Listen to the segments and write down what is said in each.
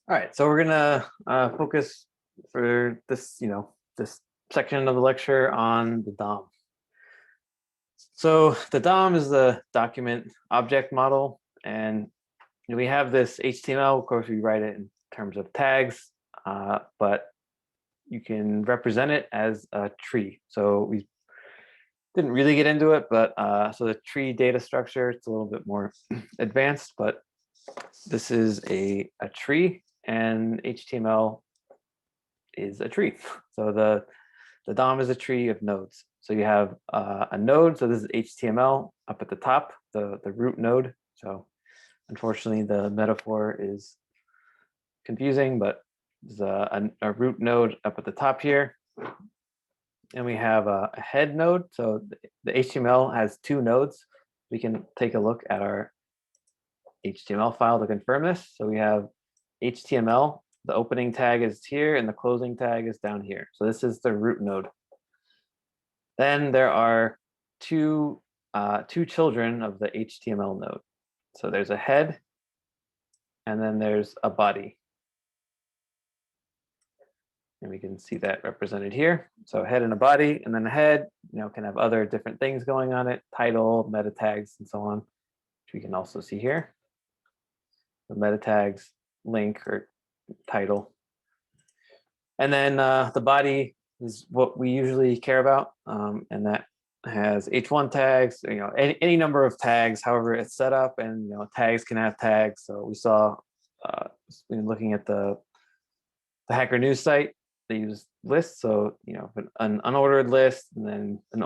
All right, so we're gonna focus for this, this section of the lecture on the DOM. So the DOM is the document object model, and we have this HTML. Of course, we write it in terms of tags, but you can represent it as a tree. So we didn't really get into it, but so the tree data structure, it's a little bit more advanced, but this is a tree, and HTML is a tree. So the DOM is a tree of nodes. So you have a node. So this is HTML up at the top, the root node. So unfortunately, the metaphor is confusing, but there's a root node up at the top here. And we have a head node. So the HTML has two nodes. We can take a look at our HTML file to confirm this. So we have HTML. The opening tag is here and the closing tag is down here. So this is the root node. Then there are two children of the HTML node. So there's a head and then there's a body. And we can see that represented here. So a head and a body, and then a head, can have other different things going on it, title, meta tags, and so on, which we can also see here. The meta tags, link or title. And then the body is what we usually care about, and that has H1 tags, any number of tags, however it's set up, and tags can have tags. So we saw looking at the Hacker News site, they use lists. So an unordered list, and then an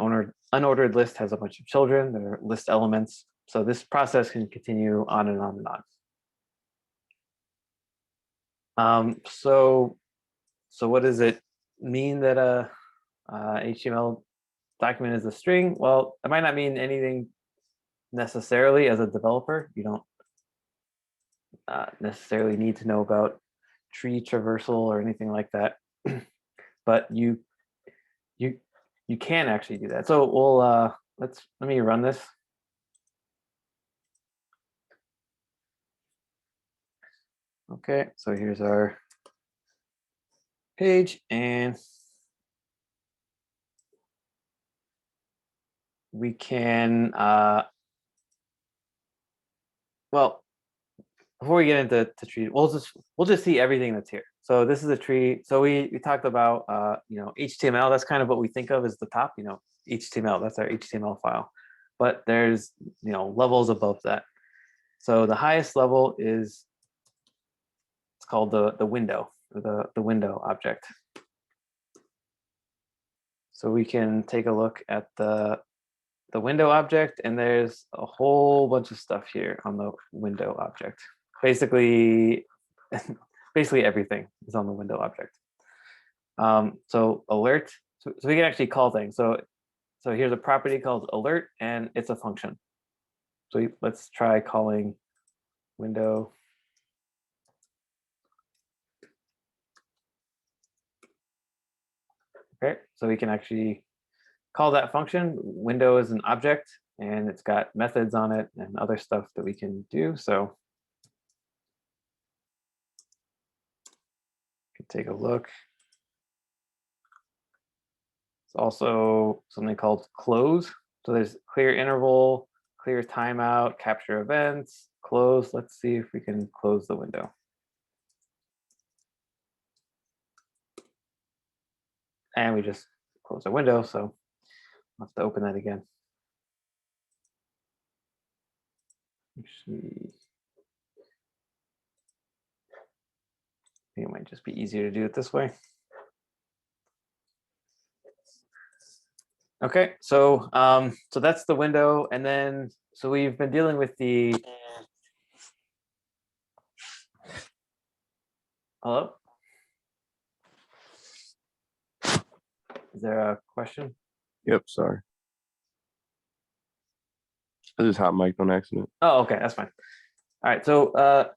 unordered list has a bunch of children. They're list elements. So this process can continue on and on and on. So what does it mean that a HTML document is a string? Well, it might not mean anything necessarily as a developer. You don't necessarily need to know about tree traversal or anything like that, but you can actually do that. So we'll let me run this. Okay, so here's our page, and we can well, before we get into tree, we'll just see everything that's here. So this is a tree. So we talked about HTML. That's kind of what we think of as the top. HTML. That's our HTML file. But there's levels above that. So the highest level is it's called the window, or the window object. So we can take a look at the window object, and there's a whole bunch of stuff here on the window object. Basically everything is on the window object. So alert, so we can actually call things. So here's a property called alert, and it's a function. So let's try calling window. Okay, so we can actually call that function. Window is an object, and it's got methods on it and other stuff that we can do. So we can take a look. It's also something called close. So there's clear interval, clear timeout, capture events, close. Let's see if we can close the window. And we just close the window, so I'll have to open that again. Actually, I think it might just be easier to do it this way. Okay, so so that's the window, and then so we've been dealing with the. Hello? Is there a question? Yep, sorry. I just hot mic'd on accident. Oh, okay, that's fine. All right, so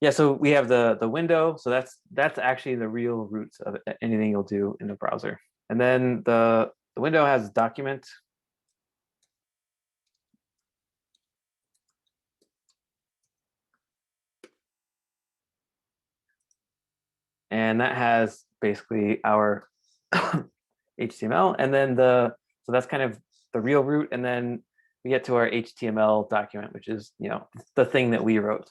yeah, so we have the window. So that's actually the real roots of anything you'll do in the browser. And then the window has document. and that has basically our HTML, and then so that's kind of the real root, and then we get to our HTML document, which is the thing that we wrote.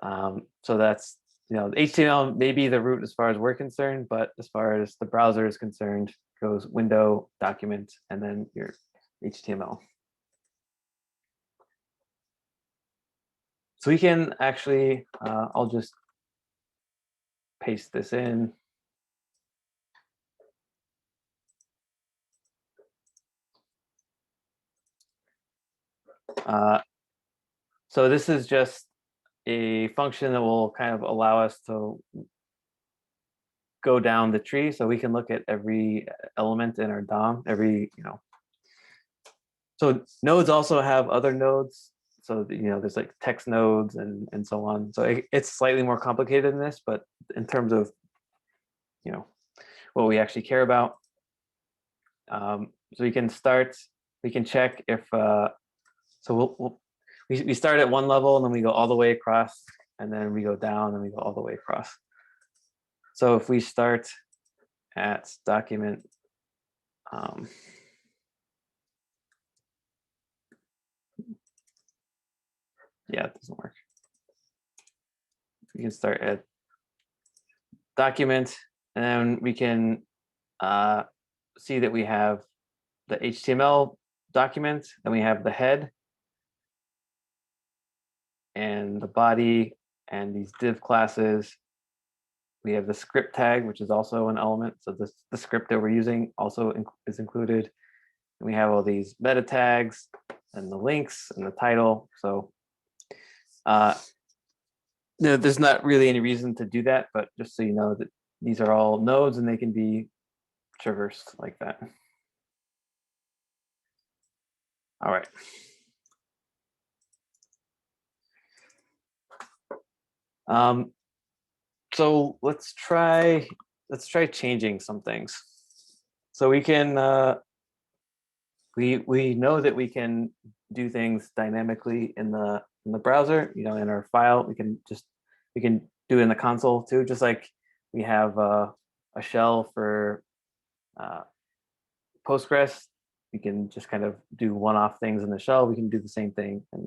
So that's the HTML may be the root as far as we're concerned, but as far as the browser is concerned, goes window, document, and then your HTML. So we can actually, I'll just paste this in. So this is just a function that will kind of allow us to go down the tree, so we can look at every element in our DOM, so nodes also have other nodes. So there's like text nodes and so on. So it's slightly more complicated than this, but in terms of what we actually care about, so we can check if so we start at one level and then we go all the way across, and then we go down and we go all the way across. So if we start at document, yeah, it doesn't work. We can start at document, and then we can see that we have the HTML document, then we have the head and the body and these div classes. We have the script tag, which is also an element. So the script that we're using also is included. And we have all these meta tags and the links and the title. So there's not really any reason to do that, but just so you know that these are all nodes and they can be traversed like that. All right. So let's try changing some things. So we can we know that we can do things dynamically in the browser. In our file, we can do it in the console too. Just like we have a shell for Postgres, we can just kind of do one-off things in the shell. We can do the same thing in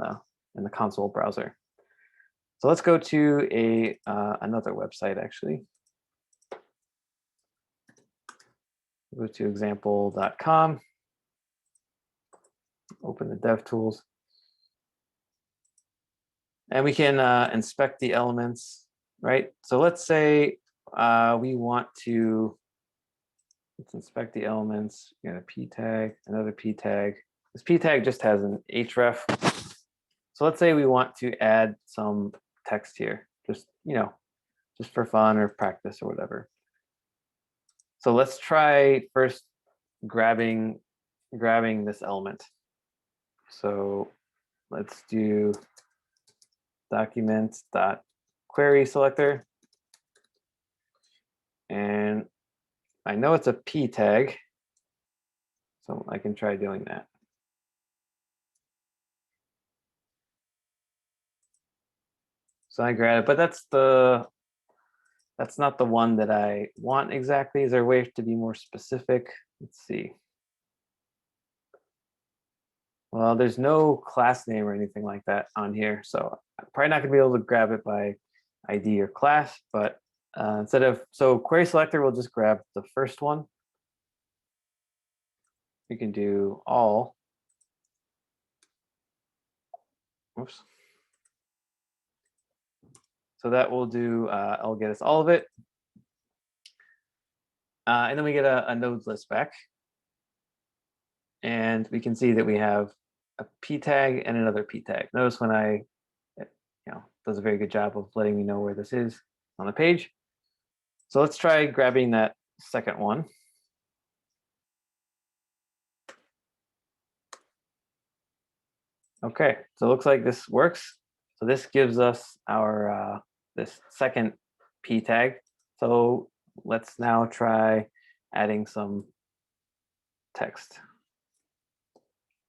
the console browser. So let's go to another website actually. Go to example.com. Open the DevTools. And we can inspect the elements, right? So let's say we want to, let's inspect the elements. We got a p tag, another p tag. This p tag just has an href. So let's say we want to add some text here, just for fun or practice or whatever. So let's try first grabbing this element. So let's do document.query selector. And I know it's a p tag, so I can try doing that. So I grab it, but that's not the one that I want exactly. Is there a way to be more specific? Let's see. Well, there's no class name or anything like that on here, so I'm probably not gonna be able to grab it by ID or class, but so query selector will just grab the first one. We can do all. Oops. So that will do, I'll get us all of it. And then we get a nodes list back. And we can see that we have a p tag and another p tag. Notice when does a very good job of letting me know where this is on the page. So let's try grabbing that second one. Okay, so it looks like this works. So this gives us our this second p tag. So let's now try adding some text.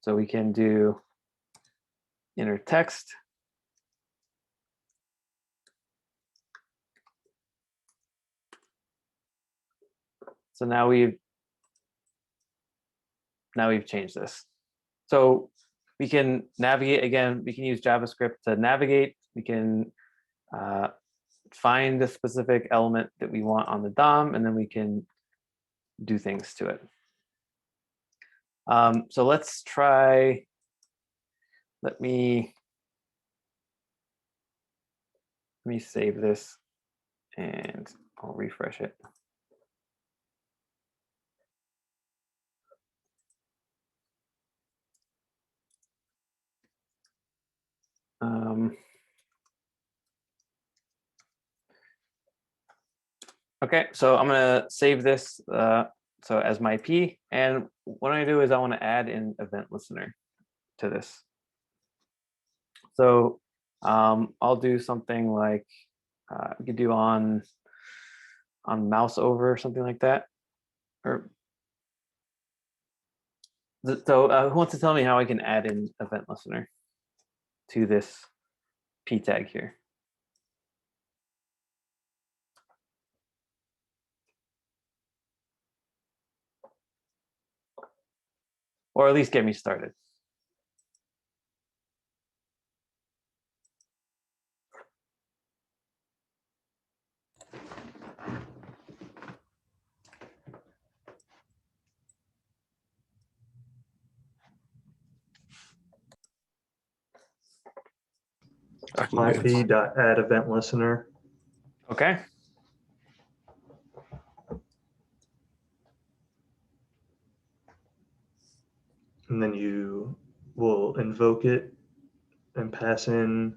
So we can do inner text. So now we've changed this. So we can navigate again. We can use JavaScript to navigate. We can find the specific element that we want on the DOM, and then we can do things to it. So let's try. Let me save this, and I'll refresh it. Okay, so I'm gonna save this so as my P, and what I do is I want to add an event listener to this. So I'll do something like we could do on mouse over or something like that. Or so who wants to tell me how I can add an event listener to this P tag here? Or at least get me started. IP.add event listener. Okay. And then you will invoke it and pass in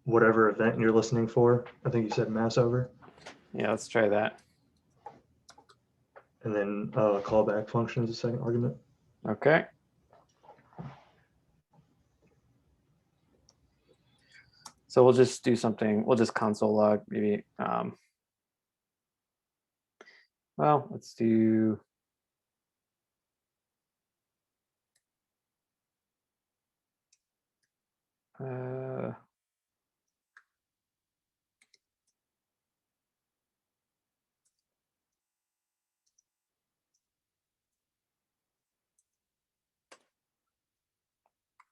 whatever event you're listening for. I think you said mouse over. Yeah, let's try that. And then callback function is the second argument. Okay. So we'll just do something. We'll just console log maybe. Well, let's do.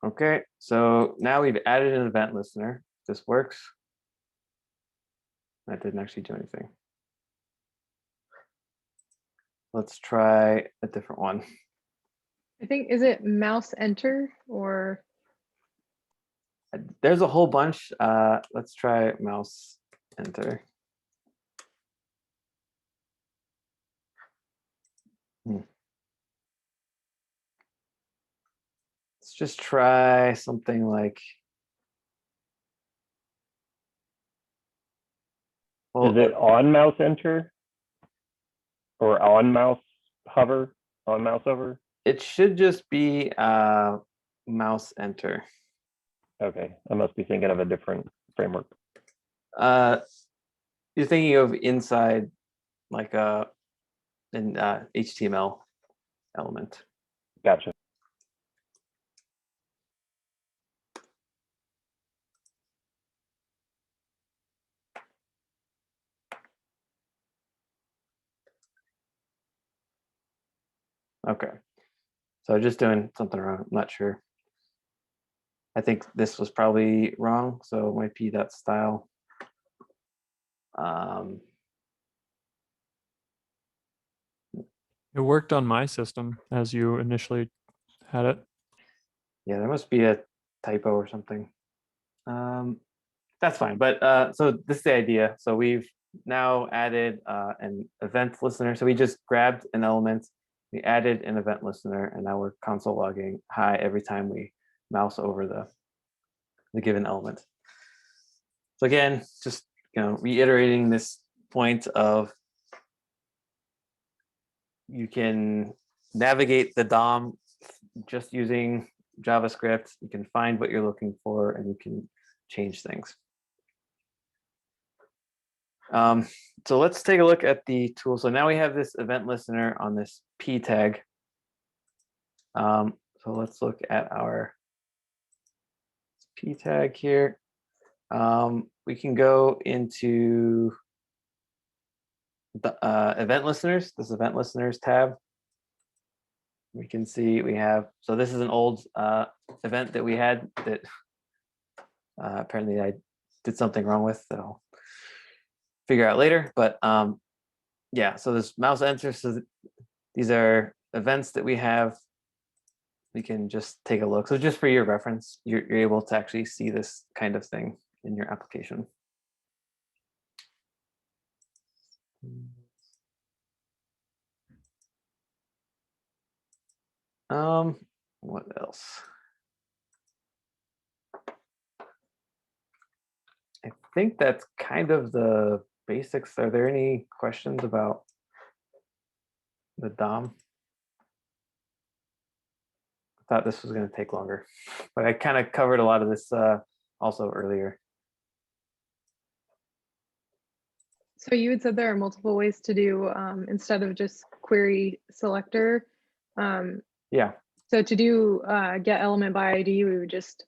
Okay, so now we've added an event listener. This works. That didn't actually do anything. Let's try a different one. I think, is it mouse enter or? There's a whole bunch. Let's try mouse enter. Let's just try something like. Is it on mouse enter or on mouse hover, on mouse over? It should just be mouse enter. Okay, I must be thinking of a different framework. You're thinking of inside like an HTML element. Gotcha. Okay, so just doing something wrong. I'm not sure. I think this was probably wrong, so it might be that style. It worked on my system as you initially had it. Yeah, there must be a typo or something. That's fine, but so this is the idea. So we've now added an event listener. So we just grabbed an element, we added an event listener, and now we're console logging hi every time we mouse over the given element. So again, just reiterating this point of you can navigate the DOM just using JavaScript. You can find what you're looking for, and you can change things. So let's take a look at the tool. So now we have this event listener on this P tag. So let's look at our P tag here. We can go into the event listeners, this event listeners tab, we can see we have, so this is an old event that we had that apparently I did something wrong with that I'll figure out later. But yeah, so this mouse enter, so these are events that we have. We can just take a look. So just for your reference, you're able to actually see this kind of thing in your application. What else? I think that's kind of the basics. Are there any questions about the DOM? I thought this was going to take longer, but I kind of covered a lot of this also earlier. So you had said there are multiple ways to do instead of just query selector. Yeah. So to do get element by ID, we would just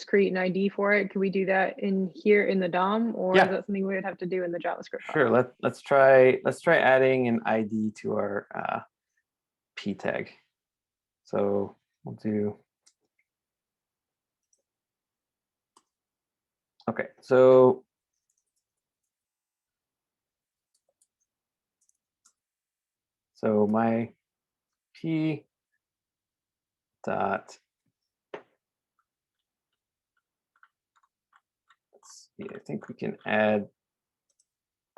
create an ID for it. Could we do that in here in the DOM, or Yeah. is that something we would have to do in the JavaScript file? Sure. Let's try adding an ID to our p tag. So we'll do. Okay. So my p dot. Let's see, I think we can add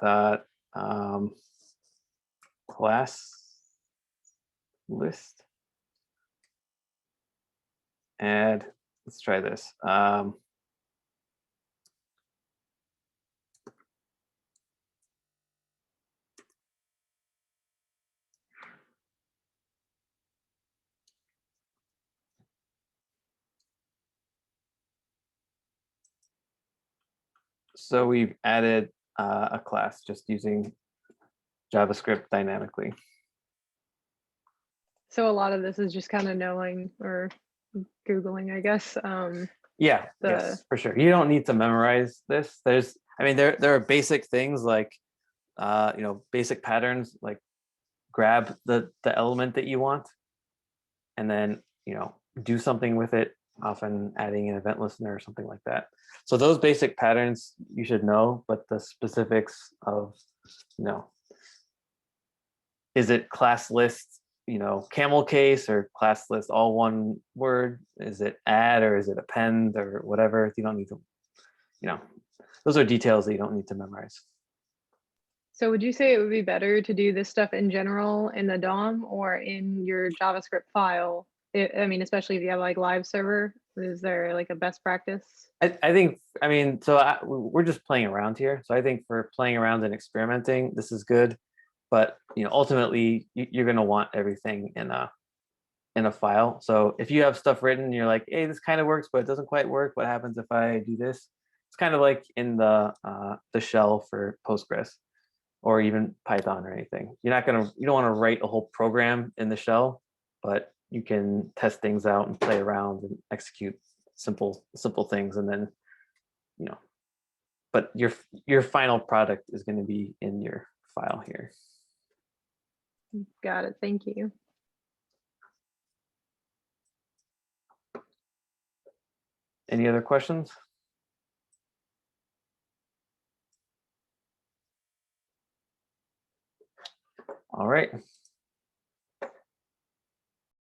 dot class list. Add. Let's try this. So we've added a class just using JavaScript dynamically. So a lot of this is just kind of knowing or Googling, I guess. Yeah, yes, for sure. You don't need to memorize this. I mean, there are basic things like, basic patterns, like grab the element that you want and then, do something with it, often adding an event listener or something like that. So those basic patterns you should know, but the specifics of, is it class list, camel case, or class list all one word? Is it add or is it append or whatever? You don't need to, those are details that you don't need to memorize. So would you say it would be better to do this stuff in general in the DOM or in your JavaScript file? I mean, especially if you have like live server, is there like a best practice? I think, we're just playing around here. So I think for playing around and experimenting, this is good. But ultimately, you're going to want everything in a file. So if you have stuff written, and you're like, hey, this kind of works, but it doesn't quite work. What happens if I do this? It's kind of like in the shell for Postgres or even Python or anything. You don't want to write a whole program in the shell, but you can test things out and play around and execute simple things, and then but your final product is going to be in your file here. Got it. Thank you. Any other questions? All right.